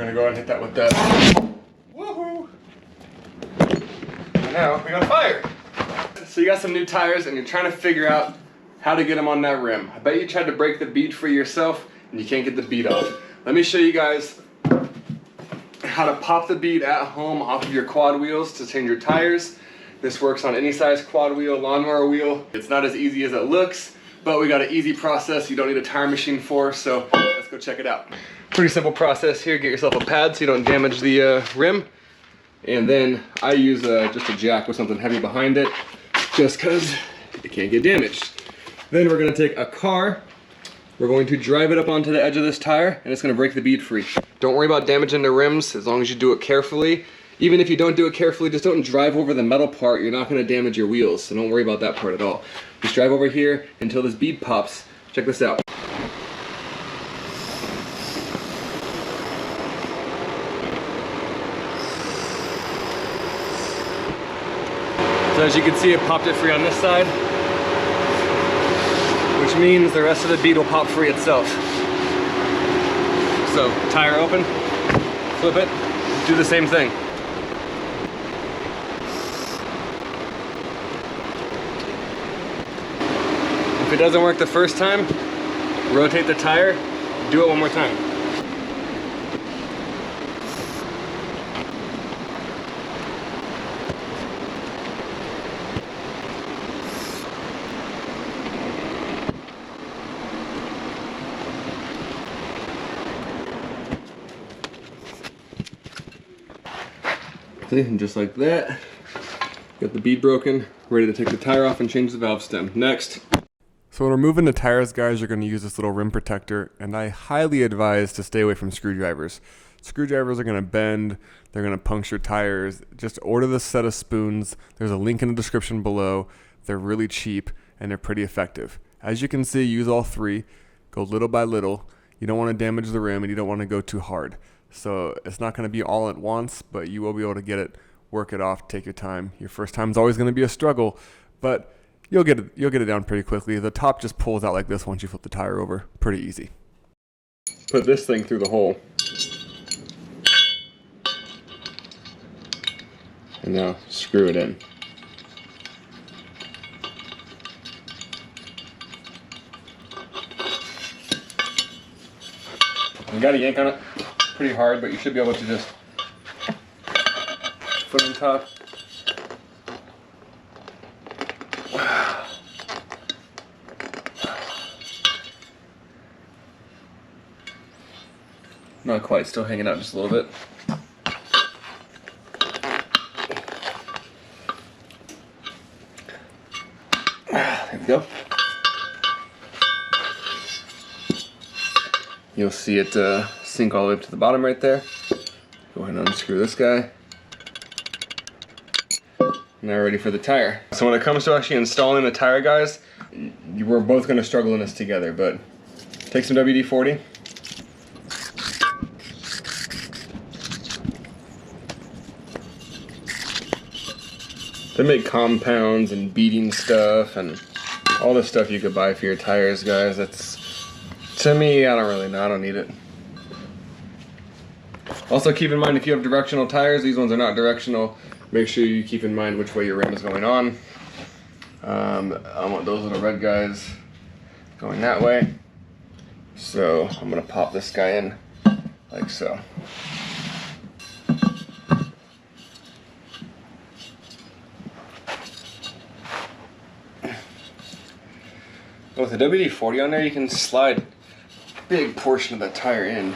gonna go ahead and hit that with that. Woohoo! And now we got a fire. So you got some new tires and you're trying to figure out how to get them on that rim. I bet you tried to break the bead free yourself and you can't get the bead off. Let me show you guys how to pop the bead at home off of your quad wheels to change your tires. This works on any size quad wheel, lawnmower wheel. It's not as easy as it looks, but we got an easy process you don't need a tire machine for, so let's go check it out. Pretty simple process here. Get yourself a pad so you don't damage the rim. And then I use just a jack with something heavy behind it, just because it can't get damaged. Then we're gonna take a car, we're going to drive it up onto the edge of this tire, and it's gonna break the bead free. Don't worry about damaging the rims as long as you do it carefully. Even if you don't do it carefully, just don't drive over the metal part. You're not gonna damage your wheels, so don't worry about that part at all. Just drive over here until this bead pops. Check this out. So as you can see, it popped it free on this side, which means the rest of the bead will pop free itself. So tire open, flip it, do the same thing. If it doesn't work the first time, rotate the tire, do it one more time. See, and just like that, got the bead broken, ready to take the tire off and change the valve stem. Next. So when removing the tires, guys, you're going to use this little rim protector, and I highly advise to stay away from screwdrivers. Screwdrivers are going to bend, they're going to puncture tires. Just order this set of spoons. There's a link in the description below. They're really cheap, and they're pretty effective. As you can see, use all three. Go little by little. You don't want to damage the rim, and you don't want to go too hard. So it's not going to be all at once, but you will be able to get it, work it off, take your time. Your first time is always going to be a struggle, but you'll get it down pretty quickly. The top just pulls out like this once you flip the tire over. Pretty easy. Put this thing through the hole. And now screw it in. You gotta yank on it pretty hard, but you should be able to just put it on top. Not quite, still hanging out just a little bit. There we go. You'll see it sink all the way up to the bottom right there. Go ahead and unscrew this guy. Now ready for the tire. So when it comes to actually installing the tire, guys, we're both going to struggle in this together, but take some WD-40. They make compounds and beading stuff and all this stuff you could buy for your tires, guys. That's, to me, I don't really know. I don't need it. Also keep in mind, if you have directional tires, these ones are not directional. Make sure you keep in mind which way your rim is going on. I want those little red guys going that way. So I'm gonna pop this guy in like so. With the WD-40 on there, you can slide a big portion of that tire in.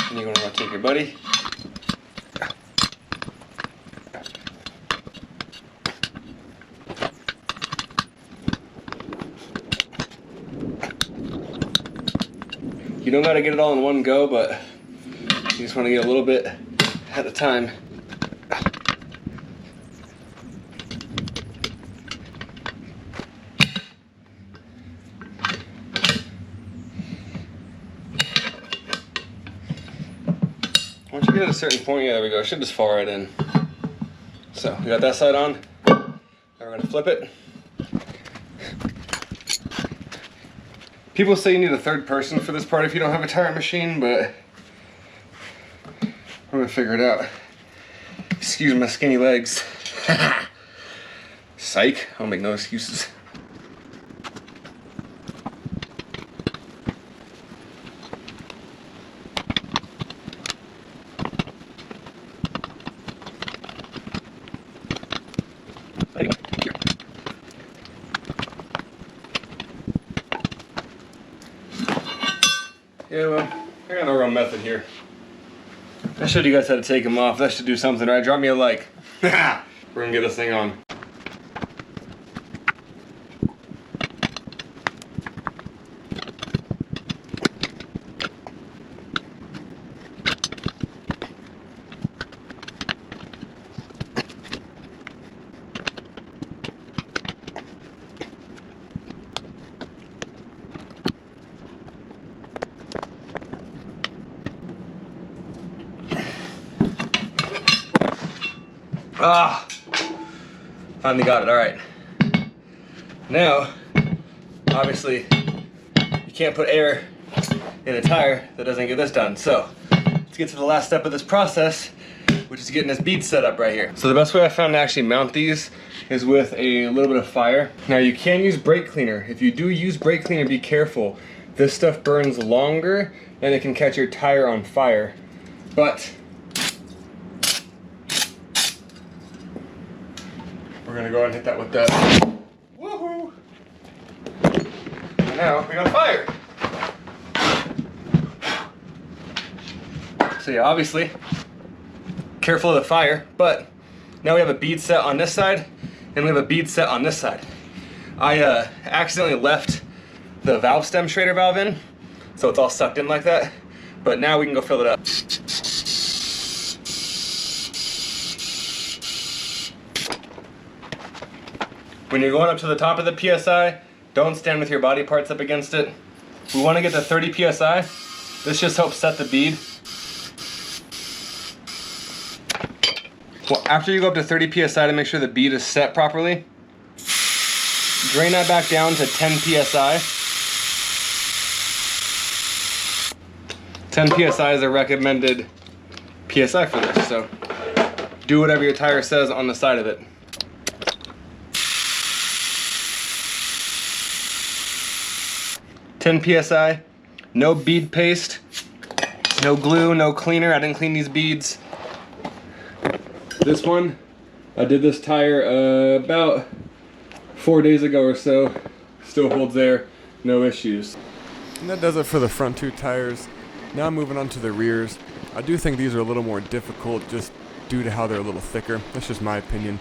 And you're gonna take your buddy. You don't gotta get it all in one go, but you just wanna get a little bit at a time. Once you get at a certain point, yeah, there we go. It should just fall right in. So we got that side on. Now we're gonna flip it. People say you need a third person for this part if you don't have a tire machine, but we're gonna figure it out. Excuse my skinny legs. Psych, I'll make no excuses. Yeah, well, I got no real method here. I showed you guys how to take them off. That should do something, right? Drop me a like. We're gonna get this thing on. Ah, finally got it. All right. Now, obviously, you can't put air in a tire that doesn't get this done. So, let's get to the last step of this process, which is getting this bead set up right here. So the best way I found to actually mount these is with a little bit of fire. Now you can use brake cleaner. If you do use brake cleaner, be careful. This stuff burns longer and it can catch your tire on fire. But we're gonna go ahead and hit that with that. Woohoo! And now we got fire. So yeah, obviously, careful of the fire, but now we have a bead set on this side and we have a bead set on this side. I accidentally left the valve stem Schrader valve in, so it's all sucked in like that, but now we can go fill it up. When you're going up to the top of the PSI, don't stand with your body parts up against it. We want to get to 30 PSI. This just helps set the bead. Well, after you go up to 30 PSI to make sure the bead is set properly, drain that back down to 10 PSI. 10 PSI is a recommended PSI for this, so do whatever your tire says on the side of it. $10 PSI, no bead paste, no glue, no cleaner. I didn't clean these beads. This one, I did this tire about 4 days ago or so. Still holds there, no issues. And that does it for the front two tires. Now moving on to the rears. I do think these are a little more difficult just due to how they're a little thicker. That's just my opinion.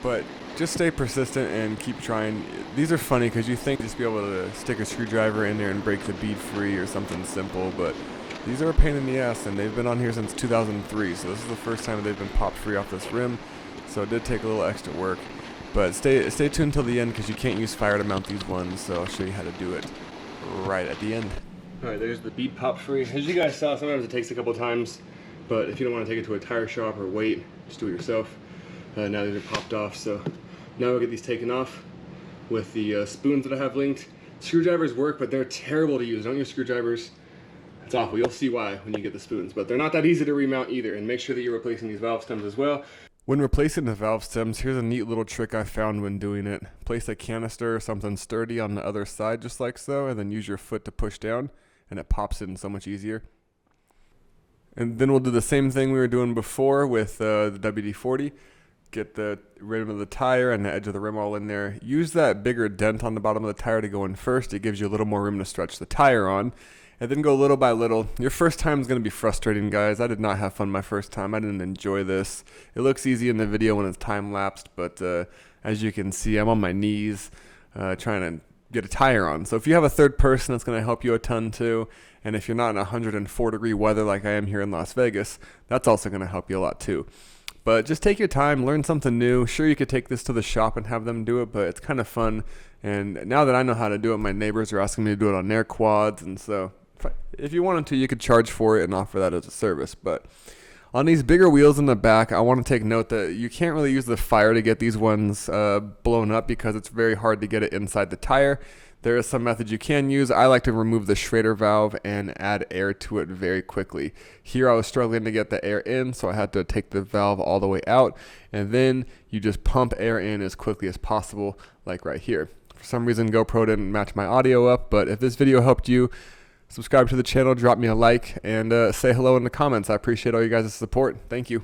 But just stay persistent and keep trying. These are funny because you think just be able to stick a screwdriver in there and break the bead free or something simple, but these are a pain in the ass, and they've been on here since 2003, so this is the first time they've been popped free off this rim, so it did take a little extra work. But stay tuned till the end because you can't use fire to mount these ones, so I'll show you how to do it right at the end. Alright, there's the bead pop free. As you guys saw, sometimes it takes a couple times, but if you don't want to take it to a tire shop or wait, just do it yourself. Now these are popped off, so now we'll get these taken off with the spoons that I have linked. Screwdrivers work, but they're terrible to use. Don't use screwdrivers. It's awful. You'll see why when you get the spoons, but they're not that easy to remount either. And make sure that you're replacing these valve stems as well. When replacing the valve stems, here's a neat little trick I found when doing it. Place a canister or something sturdy on the other side just like so, and then use your foot to push down, and it pops in so much easier. And then we'll do the same thing we were doing before with the WD-40. Get the rim of the tire and the edge of the rim all in there. Use that bigger dent on the bottom of the tire to go in first. It gives you a little more room to stretch the tire on. And then go little by little. Your first time is going to be frustrating, guys. I did not have fun my first time. I didn't enjoy this. It looks easy in the video when it's time-lapsed, but as you can see, I'm on my knees trying to get a tire on. So if you have a third person, that's going to help you a ton too. And if you're not in 104-degree weather like I am here in Las Vegas, that's also going to help you a lot too. But just take your time, learn something new. Sure, you could take this to the shop and have them do it, but it's kind of fun. And now that I know how to do it, my neighbors are asking me to do it on their quads. And so if you wanted to, you could charge for it and offer that as a service. But on these bigger wheels in the back, I want to take note that you can't really use the fire to get these ones blown up because it's very hard to get it inside the tire. There are some methods you can use. I like to remove the Schrader valve and add air to it very quickly. Here I was struggling to get the air in, so I had to take the valve all the way out, and then you just pump air in as quickly as possible, like right here. For some reason GoPro didn't match my audio up, but if this video helped you, subscribe to the channel, drop me a like, and say hello in the comments. I appreciate all you guys' support. Thank you.